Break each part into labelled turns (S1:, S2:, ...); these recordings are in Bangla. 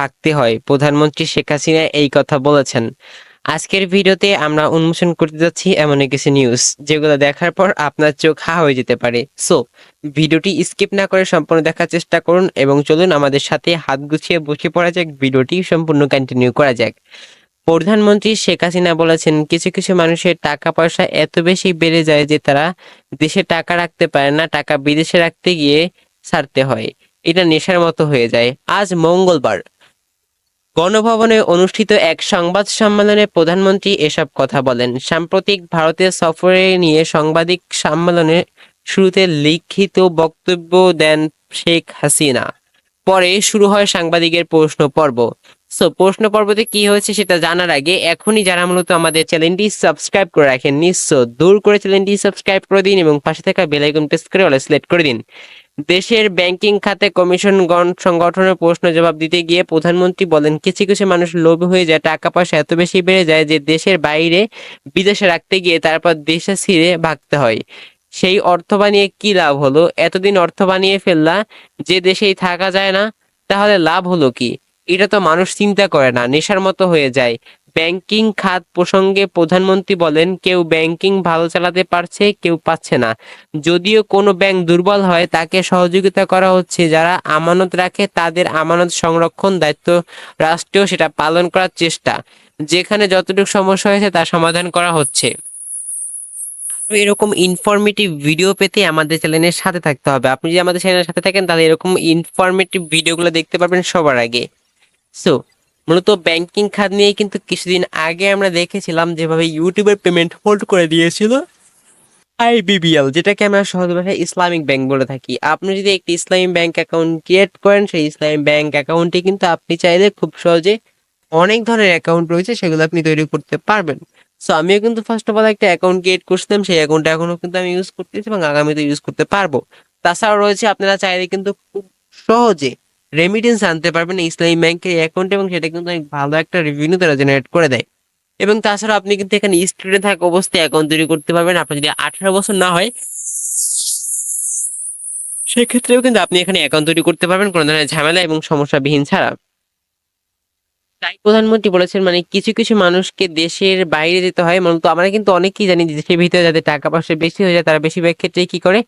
S1: থাকতে হয়। প্রধানমন্ত্রী শেখ হাসিনা এই কথা বলেছেন। আজকের ভিডিওতে আমরা উন্মোচন করতে যাচ্ছি এমন কিছু নিউজ যেগুলো দেখার পর আপনার চোখ হা হয়ে যেতে পারে। সো ভিডিওটি স্কিপ না করে সম্পূর্ণ দেখার চেষ্টা করুন এবং চলুন আমাদের সাথে হাত গুছিয়ে বসে পড়া যাক, ভিডিওটি সম্পূর্ণ কন্টিনিউ করা যাক। প্রধানমন্ত্রী শেখ হাসিনা বলেছেন, কিছু কিছু মানুষের টাকা পয়সা এত বেশি বেড়ে যায় যে তারা দেশে টাকা রাখতে পারে না, টাকা বিদেশে রাখতে গিয়ে ছাড়তে হয়। এটা নেশার মতো হয়ে যায়। আজ মঙ্গলবার গণভবনে অনুষ্ঠিত এক সংবাদ সম্মেলনে প্রধানমন্ত্রী এসব কথা বলেন। সাম্প্রতিক ভারতের সফরে নিয়ে সাংবাদিক সম্মেলনের শুরুতে লিখিত বক্তব্য দেন শেখ হাসিনা। পরে শুরু হয় সাংবাদিকের প্রশ্ন পর্ব। সো প্রশ্ন পর্বতে কি হয়েছে সেটা জানার আগে এখনই যারা মূলত আমাদের চ্যানেলটি সাবস্ক্রাইব করে রাখেননি, সো দূর করে চ্যানেলটি সাবস্ক্রাইব করে দিন এবং পাশে থাকা বেল আইকন প্রেস করে অল সিলেক্ট করে দিন। দেশের ব্যাংকিং খাতে কমিশন সংগঠনের প্রশ্ন জবাব দিতে গিয়ে প্রধানমন্ত্রী বলেন, কিছু কিছু মানুষ লোভী হয়ে যায়, টাকা পয়সা এত বেশি বেড়ে যায় যে দেশের বাইরে বিদেশে রাখতে গিয়ে তারপর দেশে ছিঁড়ে ভাগতে হয়। সেই অর্থ বানিয়ে কি লাভ হলো? এতদিন অর্থ বানিয়ে ফেললা, যে দেশেই থাকা যায় না, তাহলে লাভ হলো কি? এটা তো মানুষ চিন্তা করে না, নেশার মতো হয়ে যায়। ব্যাংকিং খাত প্রসঙ্গে প্রধানমন্ত্রী বলেন, কেউ ব্যাংকিং ভালো চালাতে পারছে, কেউ পাচ্ছে না। যদিও কোনো ব্যাংক দুর্বল হয় তাকে সহযোগিতা করা হচ্ছে, যারা আমানত রাখে তাদের আমানত সংরক্ষণ দায়িত্ব রাষ্ট্রীয়, সেটা পালন করার চেষ্টা। যেখানে যতটুকু সমস্যা হয়েছে তা সমাধান করা হচ্ছে। আরো এরকম ইনফরমেটিভ ভিডিও পেতে আমাদের চ্যানেলের সাথে থাকতে হবে। আপনি যদি আমাদের চ্যানেলের সাথে থাকেন তাহলে এরকম ইনফরমেটিভ ভিডিওগুলো দেখতে পারবেন সবার আগে। সো মূলত ব্যাংকিং খাত নিয়ে কিন্তু কিছুদিন আগে আমরা দেখেছিলাম যেভাবে ইউটিউবের পেমেন্ট হোল্ড করে দিয়েছিল আইবিবিএল, যেটাকে আমরা সহজ ভাষায় ইসলামিক ব্যাংক বলে থাকি। আপনি যদি একটি ইসলামী ব্যাংক অ্যাকাউন্ট ক্রিয়েট করেন, সেই ইসলামী ব্যাংক অ্যাকাউন্টে কিন্তু আপনি চাইলে খুব সহজে অনেক ধরনের অ্যাকাউন্ট রয়েছে সেগুলো আপনি তৈরি করতে পারবেন। সো আমিও কিন্তু ফার্স্ট অফ অল একটা অ্যাকাউন্ট ক্রিয়েট করছিলাম, সেই অ্যাকাউন্টটা এখনো কিন্তু আমি ইউজ করতেছি এবং আগামীতে ইউজ করতে পারবো। তাছাড়াও রয়েছে, আপনারা চাইলে কিন্তু খুব সহজে রেমিটেন্স আনতে পারবেন এই ইসলামী ব্যাংকের অ্যাকাউন্টে এবং সেটা কিন্তু অনেক ভালো একটা রেভিনিউ তারা জেনারেট করে দেয়। এবং তাছাড়া আপনি কিন্তু এখানে স্টুডেন্ট থাকা অবস্থায় অ্যাকাউন্ট তৈরি করতে পারবেন। আপনার যদি 18 বছর না হয় সেক্ষেত্রেও কিন্তু আপনি এখানে অ্যাকাউন্ট তৈরি করতে পারবেন কোনো ধরনের ঝামেলা এবং সমস্যাবিহীন ছাড়া। তাই প্রধানমন্ত্রী বলেছেন, মানে কিছু কিছু মানুষকে দেশের বাইরে যেতে হয়। মূলত আমরা কিন্তু অনেকেই জানি যে দেশের ভিতরে যাদের টাকা পয়সা বেশি হয়ে যায় তারা বেশিরভাগ ক্ষেত্রে কি করে,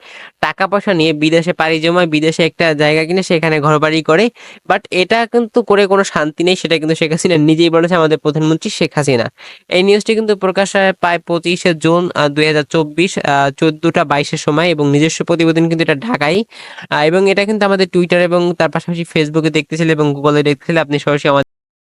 S1: টাকা পয়সা নিয়ে বিদেশে পাড়ি জমায়, বিদেশে একটা জায়গা কিনে সেখানে ঘরবাড়ি করে। বাট এটা কিন্তু করে কোনো শান্তি নেই, সেটা কিন্তু শেখ হাসিনা নিজেই বলেছে, আমাদের প্রধানমন্ত্রী শেখ হাসিনা। এই নিউজটি কিন্তু প্রকাশ হয় প্রায় 25শে জুন 2024 14টা 22-এর সময় এবং নিজস্ব প্রতিবেদন কিন্তু এটা ঢাকায়। এবং এটা কিন্তু আমাদের টুইটার এবং তার পাশাপাশি ফেসবুকে দেখতেছিলে এবং গুগলে দেখতেছিলে, আপনি সরাসরি